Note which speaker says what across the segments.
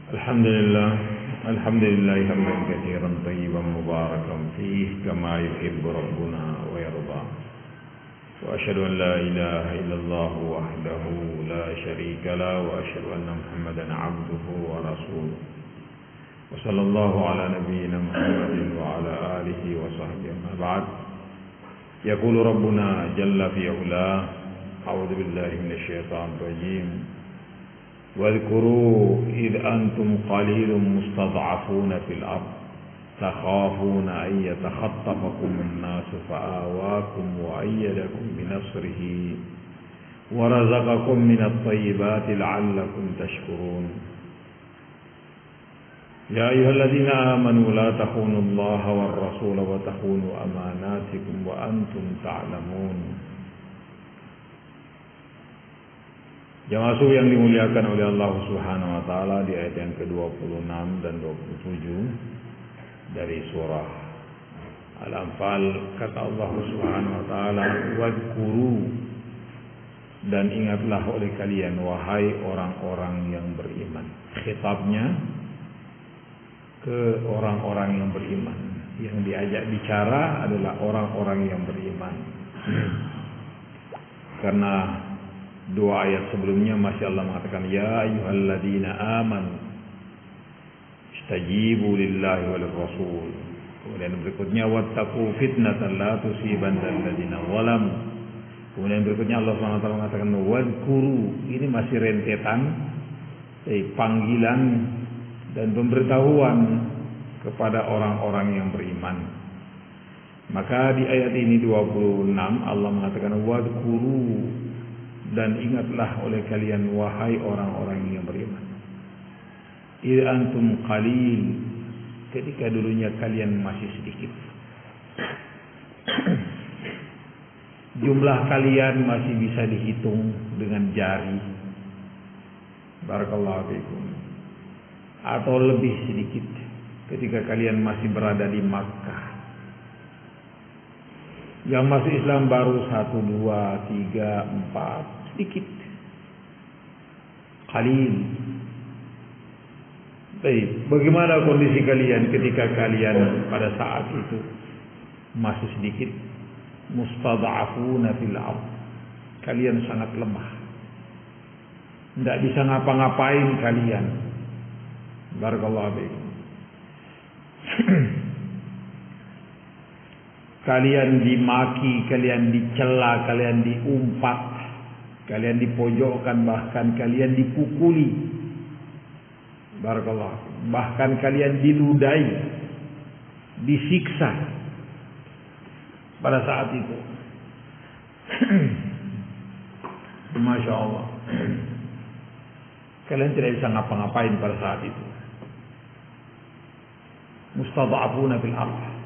Speaker 1: الحمد لله حمدا كثيرا طيبا مباركا فيه كما يحب ربنا ويرضى، وأشهد أن لا إله إلا الله وحده لا شريك له، وأشهد أن محمدا عبده ورسوله، وصلى الله على نبينا محمد وعلى آله وصحبه. أما بعد، يقول ربنا جل في علاه: أعوذ بالله من الشيطان الرجيم. واذكروا إذ أنتم قليل مستضعفون في الأرض تخافون أن يتخطفكم الناس فآواكم وأيدكم بنصره ورزقكم من الطيبات لعلكم تشكرون. يا أيها الذين آمنوا لا تخونوا الله والرسول وتخونوا أماناتكم وأنتم تعلمون. Jamaah yang dimuliakan oleh Allah Subhanahu wa taala, di ayat yang ke-26 dan 27 dari surah Al-Anfal, kata Allah Subhanahu wa taala, "Wadhkuru," dan ingatlah oleh kalian wahai orang-orang yang beriman. Khitabnya ke orang-orang yang beriman. Yang diajak bicara adalah orang-orang yang beriman. Karena dua ayat sebelumnya masih Allah mengatakan, ya ayyuhalladzina amanu istajibu lillahi wal rasul. Kemudian berikutnya wattaqu fitnatan la tusibanna alladzina zalamu. Kemudian berikutnya Allah SWT mengatakan wadhkuru. Ini masih rentetan panggilan dan pemberitahuan kepada orang-orang yang beriman. Maka di ayat ini 26 Allah mengatakan wadhkuru, dan ingatlah oleh kalian wahai orang-orang yang beriman. Idh antum qalil, ketika dulunya kalian masih sedikit. Jumlah kalian masih bisa dihitung dengan jari. Barakallahu fikum. Atau lebih sedikit ketika kalian masih berada di Makkah. Yang masuk Islam baru 1, 2, 3, 4, sedikit. Qalil. Baik, bagaimana kondisi kalian ketika kalian pada saat itu masih sedikit? Mustad'afuna fil ardh. Kalian sangat lemah. Tidak bisa ngapa-ngapain kalian. Barakallahu fiikum. Kalian dimaki, kalian dicela, kalian diumpat, kalian dipojokkan, bahkan kalian dipukuli. Barakallah. Bahkan kalian diludahi, disiksa pada saat itu. Masya Allah. Kalian tidak bisa ngapa-ngapain pada saat itu. Mustad'afuna fil ardh.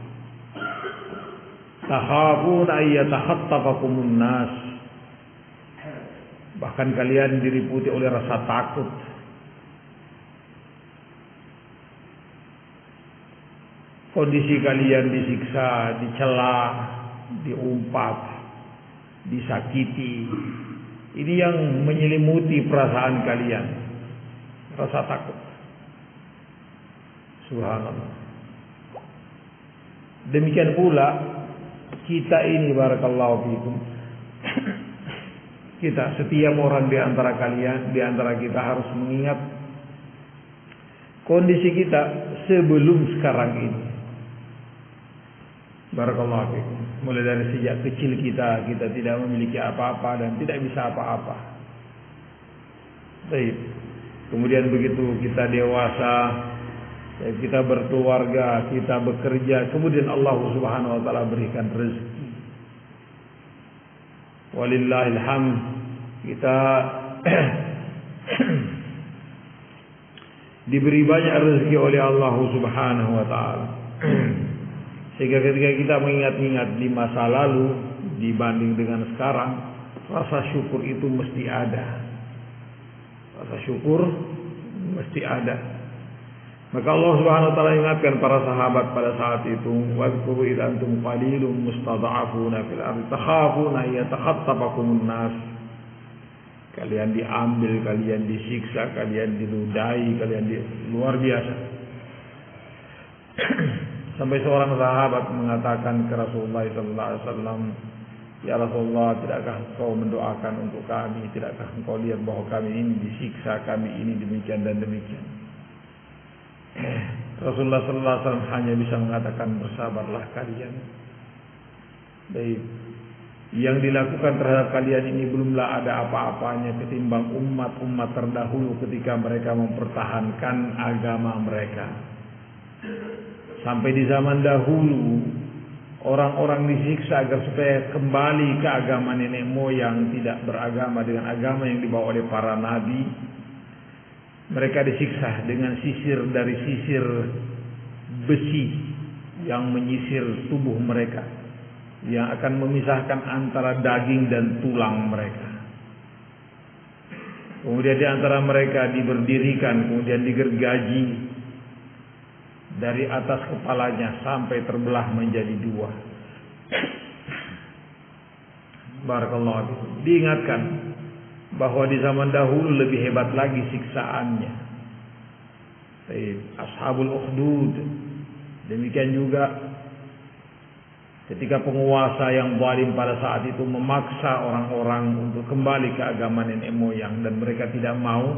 Speaker 1: Takhafuna ay yatakhattafakumun nas. Bahkan kalian diliputi oleh rasa takut. Kondisi kalian disiksa, dicela, diumpat, disakiti. Ini yang menyelimuti perasaan kalian. Rasa takut. Subhanallah. Demikian pula kita ini, barakallahu fikum, kita setiap orang di antara kalian, di antara kita harus mengingat kondisi kita sebelum sekarang ini. Barakallahu fikum. Mulai dari sejak kecil kita tidak memiliki apa-apa dan tidak bisa apa-apa. Baik. Kemudian begitu kita dewasa, kita berkeluarga, kita bekerja, kemudian Allah Subhanahu wa taala berikan rezeki. Walillahil hamd, kita diberi banyak rezeki oleh Allah Subhanahu wa taala. Sehingga ketika kita mengingat-ingat di masa lalu dibanding dengan sekarang, rasa syukur itu mesti ada. Rasa syukur mesti ada. Maka Allah Subhanahu wa taala ingatkan para sahabat pada saat itu, wadhkuru idh antum qalilun mustad'afuna fil ardi takhafuna yatakhattafakumun nas. Kalian diambil, kalian disiksa, kalian diludahi, luar biasa. Sampai seorang sahabat mengatakan ke Rasulullah SAW, "Ya Rasulullah, tidakkah engkau mendoakan untuk kami? Tidakkah engkau lihat bahwa kami ini disiksa, kami ini demikian dan demikian?" Rasulullah SAW hanya bisa mengatakan, "Bersabarlah kalian. Baik, yang dilakukan terhadap kalian ini belumlah ada apa-apanya ketimbang umat-umat terdahulu ketika mereka mempertahankan agama mereka. Sampai di zaman dahulu orang-orang disiksa agar supaya kembali ke agama nenek moyang, tidak beragama dengan agama yang dibawa oleh para nabi. Mereka disiksa dengan sisir dari sisir besi yang menyisir tubuh mereka, yang akan memisahkan antara daging dan tulang mereka. Kemudian di antara mereka diberdirikan, kemudian digergaji dari atas kepalanya sampai terbelah menjadi dua. Barakallahu fikum. Diingatkan bahwa di zaman dahulu lebih hebat lagi siksaannya. Ashabul Ukhdud. Demikian juga ketika penguasa yang zalim pada saat itu memaksa orang-orang untuk kembali ke agama nenek moyang dan mereka tidak mau,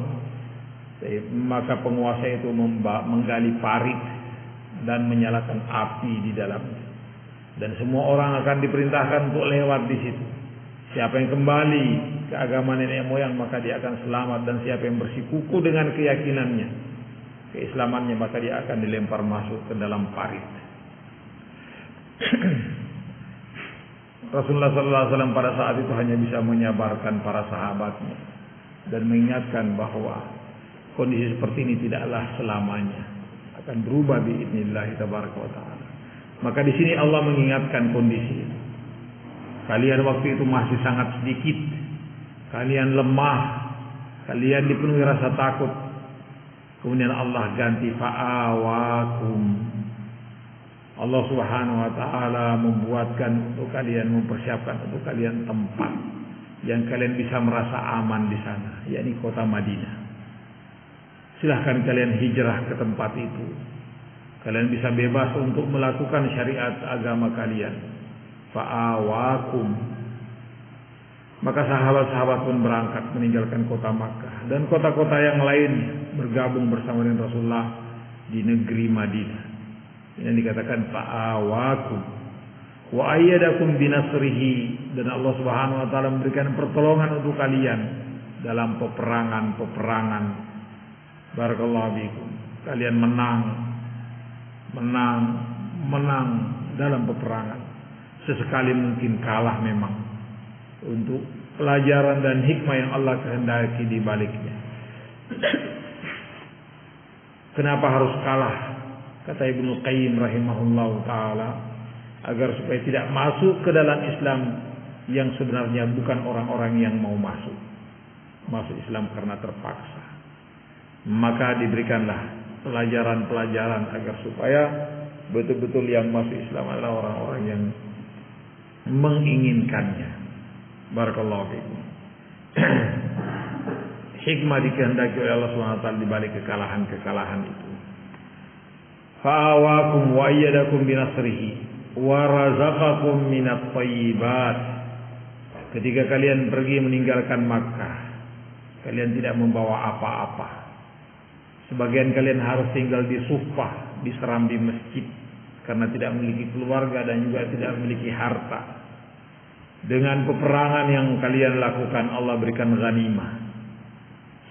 Speaker 1: maka penguasa itu menggali parit dan menyalakan api di dalamnya. Dan semua orang akan diperintahkan untuk lewat di situ. Siapa yang kembali ke agama nenek moyang maka dia akan selamat, dan siapa yang bersikuku dengan keyakinannya, keislamannya, maka dia akan dilempar masuk ke dalam parit. Rasulullah SAW pada saat itu hanya bisa menyabarkan para sahabatnya dan mengingatkan bahwa kondisi seperti ini tidaklah selamanya, akan berubah biidznillah tabaraka wa taala. Maka di sini Allah mengingatkan kondisi itu. Kalian waktu itu masih sangat sedikit, kalian lemah, kalian dipenuhi rasa takut. Kemudian Allah ganti fa'awakum. Allah Subhanahu wa taala membuatkan untuk kalian, mempersiapkan untuk kalian tempat yang kalian bisa merasa aman di sana, yakni kota Madinah. Silahkan kalian hijrah ke tempat itu. Kalian bisa bebas untuk melakukan syariat agama kalian. Fa'awakum. Maka sahabat-sahabat pun berangkat meninggalkan kota Makkah dan kota-kota yang lain, bergabung bersama dengan Rasulullah di negeri Madinah. Yang dikatakan fa'awakum wa ayyadakum binasrihi, dan Allah Subhanahu wa taala memberikan pertolongan untuk kalian dalam peperangan. Barakallahu fikum. Kalian menang dalam peperangan. Sesekali mungkin kalah memang, untuk pelajaran dan hikmah yang Allah kehendaki di baliknya. Kenapa harus kalah? Kata Ibnu Qayyim rahimahullah ta'ala, agar supaya tidak masuk ke dalam Islam yang sebenarnya bukan orang-orang yang mau masuk Islam karena terpaksa. Maka diberikanlah pelajaran-pelajaran agar supaya betul-betul yang masuk Islam adalah orang-orang yang menginginkannya. Barakallahu fikum. Hikmah dikehendaki oleh Allah SWT di balik kekalahan itu. Fa'awakum wa ayyadakum binasrihi wa razaqakum minat thayyibat. Ketika kalian pergi meninggalkan Makkah, kalian tidak membawa apa-apa. Sebagian kalian harus tinggal di Suffah, di serambi masjid, karena tidak memiliki keluarga dan juga tidak memiliki harta. Dengan peperangan yang kalian lakukan, Allah berikan ghanimah.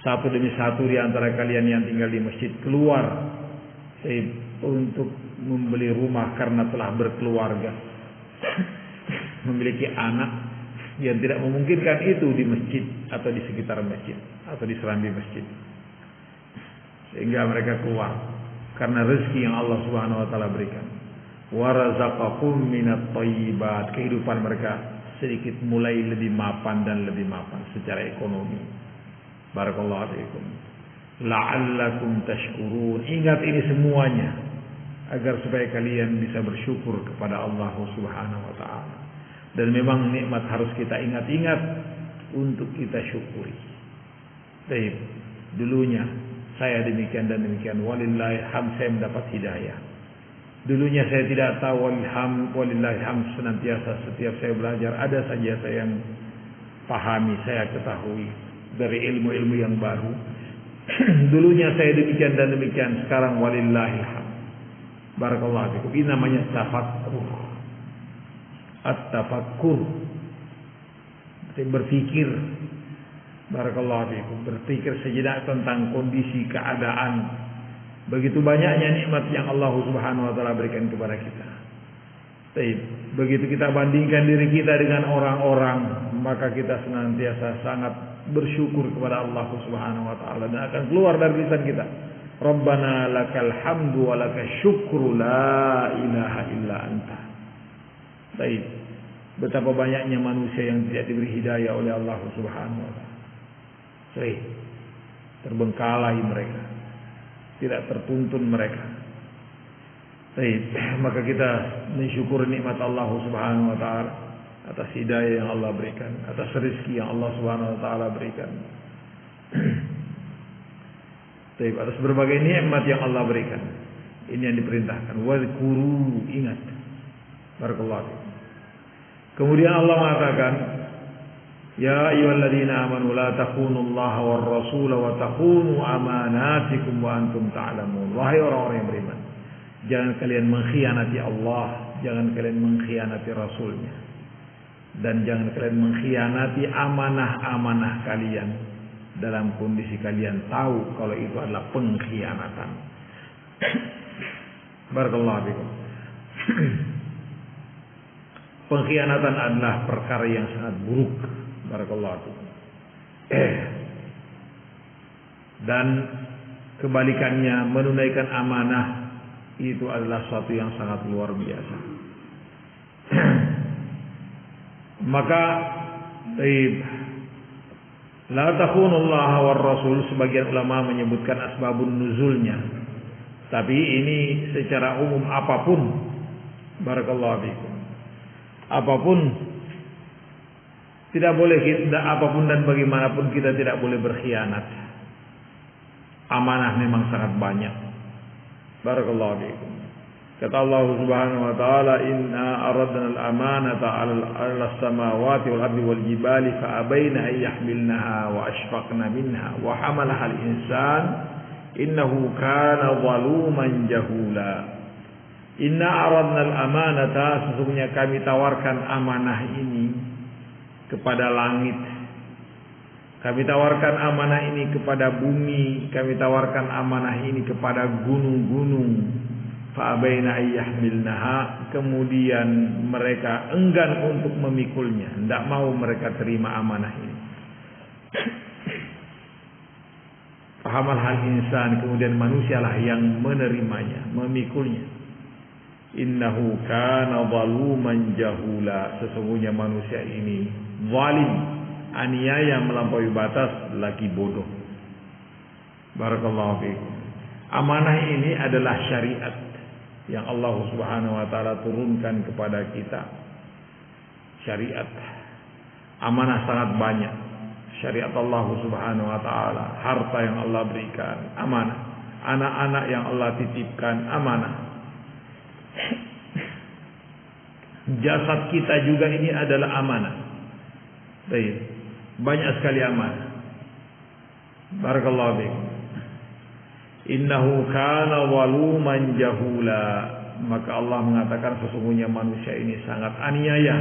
Speaker 1: Satu demi satu di antara kalian yang tinggal di masjid keluar untuk membeli rumah karena telah berkeluarga, memiliki anak yang tidak memungkinkan itu di masjid atau di sekitar masjid atau di serambi masjid, sehingga mereka keluar karena rezeki yang Allah Subhanahu wa taala berikan. Wa razaqakum minat thayyibat. Kehidupan mereka sedikit mulai lebih mapan dan lebih mapan secara ekonomi. Barakallahu fiikum. La'allakum tashkurun. Ingat ini semuanya agar supaya kalian bisa bersyukur kepada Allah Subhanahu wa taala. Dan memang nikmat harus kita ingat-ingat untuk kita syukuri. Baik, dulunya saya demikian dan demikian, walillahi hamd, saya mendapat hidayah. Dulunya saya tidak tahu, walillahi hamd, senantiasa setiap saya belajar ada saja saya yang pahami, saya ketahui dari ilmu-ilmu yang baru. Dulunya saya demikian dan demikian, sekarang walillahi hamd. Barakallahu fikum. Ini namanya tafakkur. At-tafakkur, berpikir. Barakallahu fikum. Berpikir sejenak tentang kondisi keadaan. Begitu banyaknya nikmat yang Allah Subhanahu wa taala berikan kepada kita. Baik, begitu kita bandingkan diri kita dengan orang-orang, maka kita senantiasa sangat bersyukur kepada Allah Subhanahu wa taala, dan akan keluar dari lisan kita, Rabbana lakal hamdu wa lakal syukru la ilaha illa anta. Baik, betapa banyaknya manusia yang tidak diberi hidayah oleh Allah Subhanahu wa taala. Baik, terbengkalai mereka, tidak tertuntun mereka. Baik, maka kita mensyukuri nikmat Allah Subhanahu wa taala atas hidayah yang Allah berikan, atas rezeki yang Allah Subhanahu wa taala berikan. Baik, atas berbagai nikmat yang Allah berikan. Ini yang diperintahkan. Wadhkuru, ingat. Barakallahu fikum. Kemudian Allah mengatakan, ya ayyuhalladzina amanu la takhunullaha war rasul wa takhunu amanatikum wa antum ta'lamun. Wahai orang-orang yang beriman, jangan kalian mengkhianati Allah, jangan kalian mengkhianati Rasulnya, dan jangan kalian mengkhianati amanah-amanah kalian dalam kondisi kalian tahu kalau itu adalah pengkhianatan. Barakallahu fikum. Pengkhianatan adalah perkara yang sangat buruk. Barakallahu fikum. Dan kebalikannya, menunaikan amanah itu adalah sesuatu yang sangat luar biasa. Maka la takhunullaha war rasul, sebagian ulama menyebutkan asbabun nuzulnya, tapi ini secara umum apapun. Barakallahu fikum. Apapun, tidak boleh kita, apapun dan bagaimanapun kita tidak boleh berkhianat. Amanah memang sangat banyak. Barakallahu fikum. Kata Allah Subhanahu wa taala, inna aradna al-amanata 'ala as-samawati wal ardi wal jibali fa abaina an yahmilnaha wa ashfaqna minha wa hamalaha al-insan innahu kana zaluman jahula. Inna aradna al-amanata, sesungguhnya kami tawarkan amanah ini kepada langit, kami tawarkan amanah ini kepada bumi, kami tawarkan amanah ini kepada gunung-gunung. Fa'abaina ayyahmilnaha, kemudian mereka enggan untuk memikulnya, tidak mau mereka terima amanah ini. Fahamal hal insan, kemudian manusialah yang menerimanya, memikulnya. Innahu kana zaluman jahula, sesungguhnya manusia ini zalim, aniaya, melampaui batas, lagi bodoh. Barakallahu fiikum. Amanah ini adalah syariat yang Allah Subhanahu wa taala turunkan kepada kita. Syariat, amanah sangat banyak. Syariat Allah Subhanahu wa taala, harta yang Allah berikan, amanah. Anak-anak yang Allah titipkan, amanah. Jasad kita juga ini adalah amanah. Baik, banyak sekali amanah. Barakallahu fiikum. Innahu kana zaluman jahula, maka Allah mengatakan sesungguhnya manusia ini sangat aniaya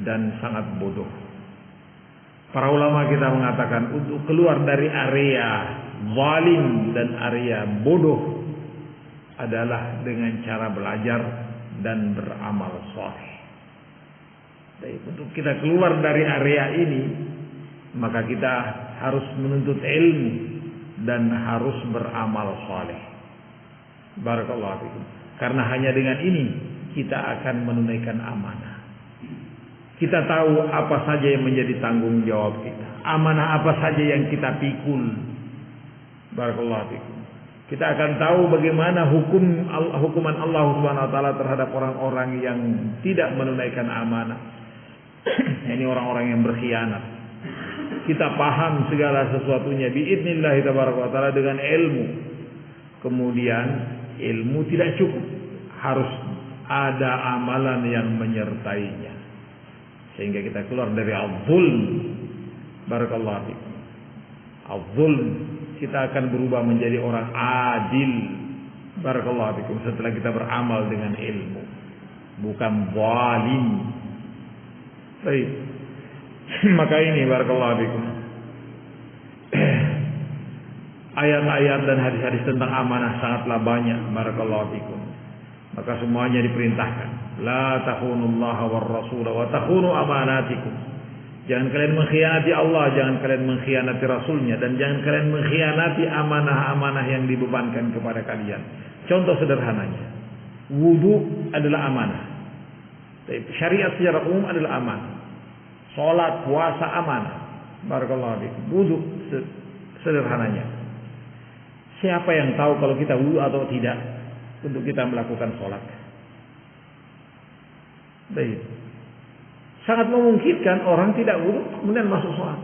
Speaker 1: dan sangat bodoh. Para ulama kita mengatakan untuk keluar dari area zalim dan area bodoh adalah dengan cara belajar dan beramal saleh. Jadi untuk kita keluar dari area ini, maka kita harus menuntut ilmu dan harus beramal saleh. Barakallahu fikum. Karena hanya dengan ini kita akan menunaikan amanah. Kita tahu apa saja yang menjadi tanggung jawab kita, amanah apa saja yang kita pikul. Barakallahu fikum. Kita akan tahu bagaimana hukuman Allah Subhanahu wa taala terhadap orang-orang yang tidak menunaikan amanah. Ini orang-orang yang berkhianat. kita paham segala sesuatunya biidznillah tabaraka wa taala dengan ilmu. Kemudian ilmu tidak cukup, harus ada amalan yang menyertainya sehingga kita keluar dari al-zulm. Barakallahu fikum. Al-zulm, kita akan berubah menjadi orang adil. Barakallahu fikum, setelah kita beramal dengan ilmu, bukan zalim. Baik. Maka ini barakallahu fikum, ayat-ayat dan hadis-hadis tentang amanah sangatlah banyak. Barakallahu fikum. Maka semuanya diperintahkan, la takhunullaha war rasul wa takhunu amanatikum. Jangan kalian mengkhianati Allah, jangan kalian mengkhianati Rasulnya, dan jangan kalian mengkhianati amanah-amanah yang dibebankan kepada kalian. Contoh sederhananya, wudu adalah amanah. Syariat secara umum adalah amanah. Salat, puasa amanah. Barakallahu fikum. Wudu sederhananya, siapa yang tahu kalau kita wudu atau tidak untuk kita melakukan salat? Baik. Sangat memungkinkan orang tidak wudu kemudian masuk salat.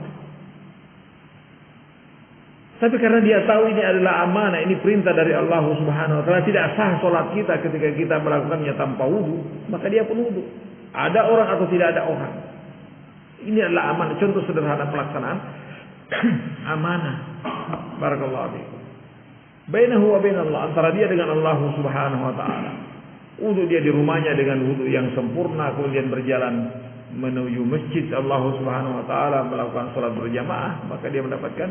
Speaker 1: Tapi karena dia tahu ini adalah amanah, ini perintah dari Allah Subhanahu wa taala, tidak sah salat kita ketika kita melakukannya tanpa wudu, maka dia pun wudu. Ada orang atau tidak ada orang. Ini adalah amanah, contoh sederhana pelaksanaan amanah. Barakallahu fiikum. Bainahu wa bainallah, antara dia dengan Allah Subhanahu wa taala. Wudu dia di rumahnya dengan wudu yang sempurna, kemudian berjalan menuju masjid Allah Subhanahu wa taala melakukan salat berjamaah, maka dia mendapatkan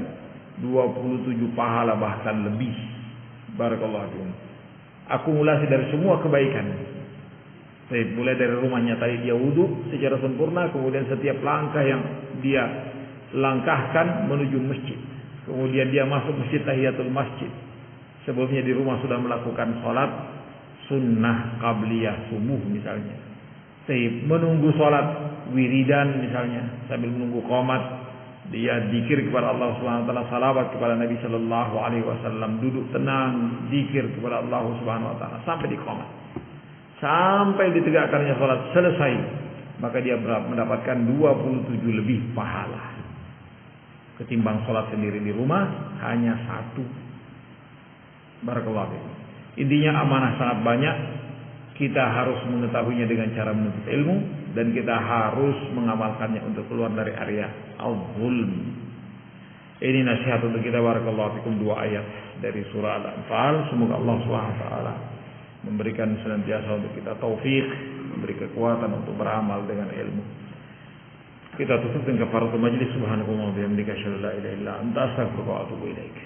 Speaker 1: 27 pahala bahkan lebih. Barakallahu fiikum. Akumulasi dari semua kebaikan. Baik, mulai dari rumahnya tadi dia wudu secara sempurna, kemudian setiap langkah yang dia langkahkan menuju masjid. Kemudian dia masuk masjid tahiyatul masjid. Sebelumnya di rumah sudah melakukan salat sunnah qabliyah subuh misalnya. Menunggu salat wiridan misalnya, sambil menunggu qomat dia zikir kepada Allah Subhanahu wa taala, salawat kepada Nabi sallallahu alaihi wasallam, duduk tenang zikir kepada Allah Subhanahu wa taala sampai di qomat. Sampai ditegakkannya salat selesai, maka dia mendapatkan 27 lebih pahala ketimbang salat sendiri di rumah hanya satu. Barakallahu fiikum. Intinya amanah sangat banyak. Kita harus mengetahuinya dengan cara menuntut ilmu, dan kita harus mengamalkannya untuk keluar dari area al-zulm. Ini nasihat untuk kita. Barakallahu fikum. 2 ayat dari surah Al-Anfal. Semoga Allah SWT memberikan senantiasa untuk kita taufik, memberi kekuatan untuk beramal dengan ilmu. Kita tutup dengan kafaratul majlis. Subhanallahi wa bihamdihi, asyhadu an la ilaha illa anta, astaghfiruka wa atubu ilaik.